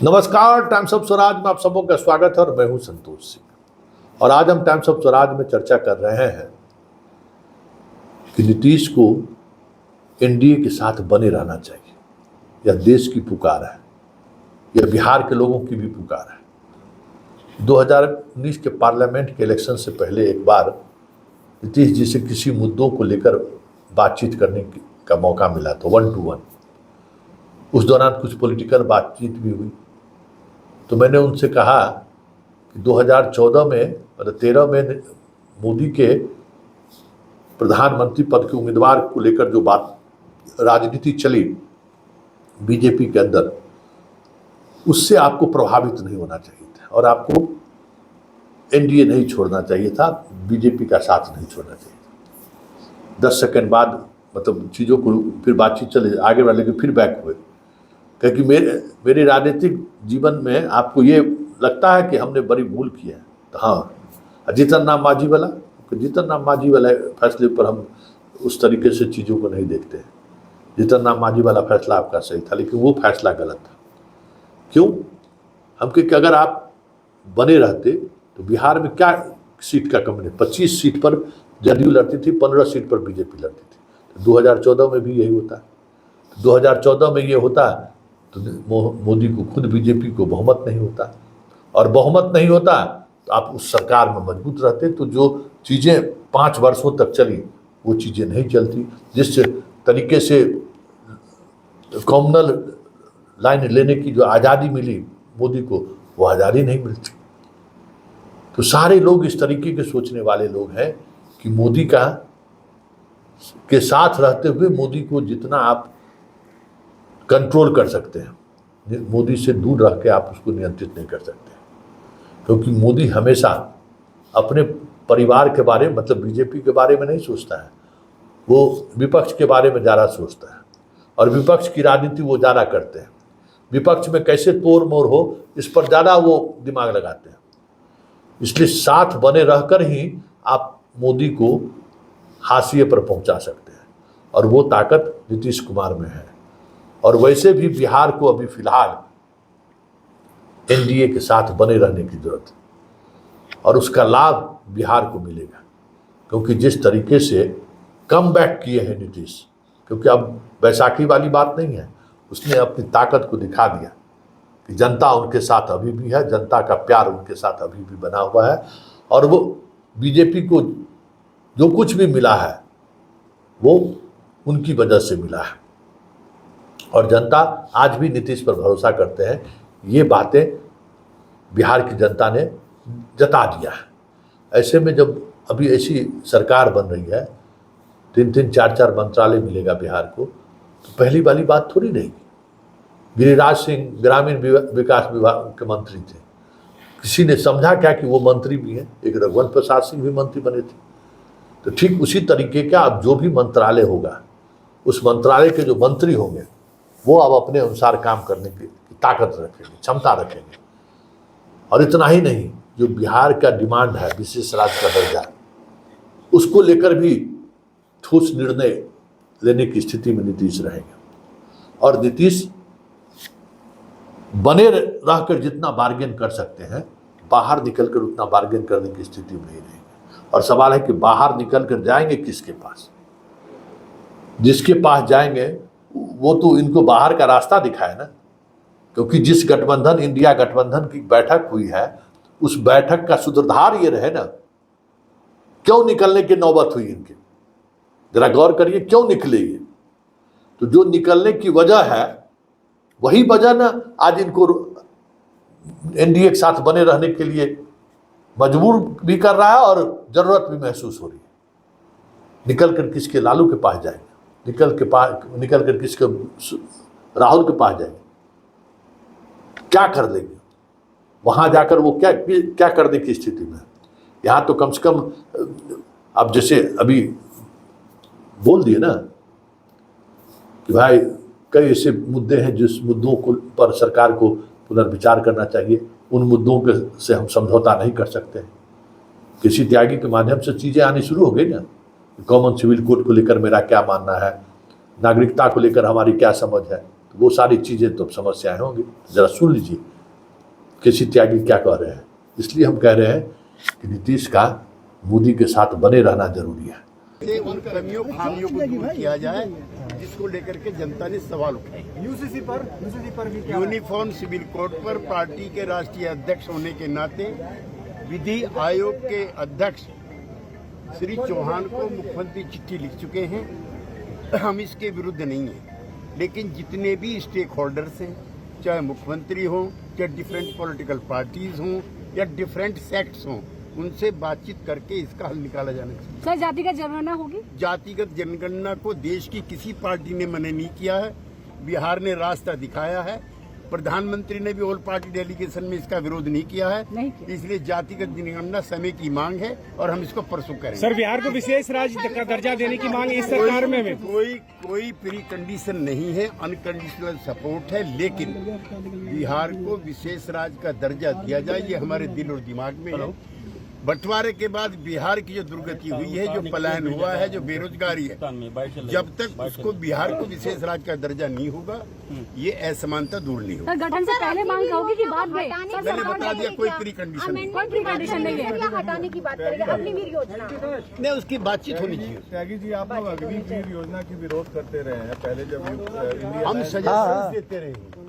नमस्कार, times of Swaraj में आप सबों का स्वागत है और मैं हूं संतोष सिंह। और आज हम टाइम्स ऑफ स्वराज में चर्चा कर रहे हैं कि नीतीश को एनडीए के साथ बने रहना चाहिए। यह देश की पुकार है, यह बिहार के लोगों की भी पुकार है। 2019 के पार्लियामेंट के इलेक्शन से पहले एक बार नीतीश जी से किसी मुद्दों को लेकर बातचीत करने का मौका मिला था, 1 to 1। उस दौरान कुछ पॉलिटिकल बातचीत भी हुई। तो मैंने उनसे कहा कि 2014 में और 13 में मोदी के प्रधानमंत्री पद के उम्मीदवार को लेकर जो बात राजनीति चली बीजेपी के अंदर, उससे आपको प्रभावित नहीं होना चाहिए था और आपको एनडीए नहीं छोड़ना चाहिए था, बीजेपी का साथ नहीं छोड़ना चाहिए था। 10 सेकंड बाद मतलब चीज़ों को फिर बातचीत चले आगे वाले के फिर बैक हुए, क्योंकि मेरे राजनीतिक जीवन में आपको ये लगता है कि हमने बड़ी भूल की है। तो हाँ, जीतन राम मांझी वाला फैसले पर हम उस तरीके से चीज़ों को नहीं देखते हैं। जीतन राम मांझी वाला फैसला आपका सही था, लेकिन वो फैसला गलत था। क्यों? हम कि अगर आप बने रहते तो बिहार में क्या सीट का कमी है? 25 सीट पर जदयू लड़ती थी, 15 सीट पर बीजेपी लड़ती थी। तो 2014 में भी यही होता। 2014 में ये होता तो मोदी को खुद बीजेपी को बहुमत नहीं होता, और बहुमत नहीं होता तो आप उस सरकार में मजबूत रहते। तो जो चीज़ें 5 वर्षों तक चली वो चीज़ें नहीं चलती। जिस तरीके से कॉमनल लाइन लेने की जो आज़ादी मिली मोदी को, वो आज़ादी नहीं मिलती। तो सारे लोग इस तरीके के सोचने वाले लोग हैं कि मोदी के साथ रहते हुए मोदी को जितना आप कंट्रोल कर सकते हैं, मोदी से दूर रह के आप उसको नियंत्रित नहीं कर सकते, क्योंकि मोदी हमेशा अपने परिवार के बारे में मतलब बीजेपी के बारे में नहीं सोचता है, वो विपक्ष के बारे में ज़्यादा सोचता है और विपक्ष की राजनीति वो ज़्यादा करते हैं। विपक्ष में कैसे तोड़ मोड़ हो इस पर ज़्यादा वो दिमाग लगाते हैं। इसलिए साथ बने रहकर ही आप मोदी को हाशिए पर पहुंचा सकते हैं, और वो ताकत नीतीश कुमार में है। और वैसे भी बिहार को अभी फिलहाल एनडीए के साथ बने रहने की जरूरत है, और उसका लाभ बिहार को मिलेगा, क्योंकि जिस तरीके से कम बैक किए हैं नीतीश, क्योंकि अब बैसाखी वाली बात नहीं है, उसने अपनी ताकत को दिखा दिया कि जनता उनके साथ अभी भी है, जनता का प्यार उनके साथ अभी भी बना हुआ है, और वो बीजेपी को जो कुछ भी मिला है वो उनकी वजह से मिला है, और जनता आज भी नीतीश पर भरोसा करते हैं। ये बातें बिहार की जनता ने जता दिया है। ऐसे में जब अभी ऐसी सरकार बन रही है, 3-3, 4-4 मंत्रालय मिलेगा बिहार को, तो पहली वाली बात थोड़ी नहीं। गिरिराज सिंह ग्रामीण विकास विभाग के मंत्री थे, किसी ने समझा क्या कि वो मंत्री भी हैं? एक रघुवंश प्रसाद सिंह भी मंत्री बने थे। तो ठीक उसी तरीके का अब जो भी मंत्रालय होगा, उस मंत्रालय के जो मंत्री होंगे वो अब अपने अनुसार काम करने की ताकत रखेंगे, क्षमता रखेंगे। और इतना ही नहीं, जो बिहार का डिमांड है विशेष राज्य का दर्जा, उसको लेकर भी ठोस निर्णय लेने की स्थिति में नीतीश रहेंगे। और नीतीश बने रहकर जितना बार्गेन कर सकते हैं, बाहर निकलकर उतना बार्गेन करने की स्थिति में नहीं रहेंगे। और सवाल है कि बाहर निकलकर जाएंगे किसके पास? जिसके पास जाएंगे वो तो इनको बाहर का रास्ता दिखाए ना, क्योंकि जिस गठबंधन इंडिया गठबंधन की बैठक हुई है, उस बैठक का सूत्रधार ये रहे ना। क्यों निकलने की नौबत हुई इनके? जरा गौर करिए, क्यों निकले ये? तो जो निकलने की वजह है वही वजह ना आज इनको एनडीए के साथ बने रहने के लिए मजबूर भी कर रहा है और जरूरत भी महसूस हो रही है। निकल कर किसके? लालू के पास जाएंगे, निकल कर किसके? राहुल के पास जाएंगे। क्या कर लेंगे वहां जाकर? वो क्या करने की स्थिति में? यहाँ तो कम से कम अब जैसे अभी बोल दिए ना कि भाई कई ऐसे मुद्दे हैं जिस मुद्दों को पर सरकार को पुनर्विचार करना चाहिए, उन मुद्दों के से हम समझौता नहीं कर सकते। किसी त्यागी के माध्यम से चीज़ें आनी शुरू हो गई ना। कॉमन सिविल कोड को लेकर मेरा क्या मानना है, नागरिकता को लेकर हमारी क्या समझ है, तो वो सारी चीज़ें तो समस्याएं होंगी। ज़रा सुन लीजिए केसी त्यागी क्या कह रहे हैं। इसलिए हम कह रहे हैं कि नीतीश का मोदी के साथ बने रहना जरूरी है। उन कमियों खामियों को दूर किया जाए जिसको लेकर के जनता ने सवाल उठाए। यूसीसी पर भी क्या यूनिफॉर्म सिविल कोड पर पार्टी के राष्ट्रीय अध्यक्ष होने के नाते विधि आयोग के अध्यक्ष श्री चौहान को मुख्यमंत्री चिट्ठी लिख चुके हैं। हम इसके विरुद्ध नहीं हैं, लेकिन जितने भी स्टेक होल्डर्स हैं, चाहे मुख्यमंत्री हों, चाहे डिफरेंट पॉलिटिकल पार्टीज हों या डिफरेंट सेक्ट्स हों, उनसे बातचीत करके इसका हल निकाला जाना चाहिए। सर, जातिगत जनगणना होगी? जातिगत जनगणना को देश की किसी पार्टी ने मना नहीं किया है। बिहार ने रास्ता दिखाया है। प्रधानमंत्री ने भी ऑल पार्टी डेलीगेशन में इसका विरोध नहीं किया है। इसलिए जातिगत जनगणना समय की मांग है और हम इसको परसू करेंगे। सर, बिहार को विशेष राज्य का दर्जा देने की मांग इस सरकार में कोई प्री कंडीशन नहीं है, अनकंडीशनल सपोर्ट है। लेकिन बिहार को विशेष राज्य का दर्जा दिया जाए, ये हमारे दिल और दिमाग में है। बंटवारे के बाद बिहार की जो दुर्गति हुई है, जो पलायन हुआ है, जो बेरोजगारी है, जब तक उसको बिहार को विशेष राज्य का दर्जा नहीं होगा, ये असमानता दूर नहीं होगी। गठन से पहले मांग होगी कि बाद में? मैंने बता दिया कोई प्री कंडीशन नहीं है। हटाने की बात करेंगे अग्निवीर योजना नहीं, उसकी बातचीत होनी चाहिए। त्यागी जी, आप लोग अग्निवीर योजना की विरोध करते रहे हैं पहले, जब हम सजा देते रहे।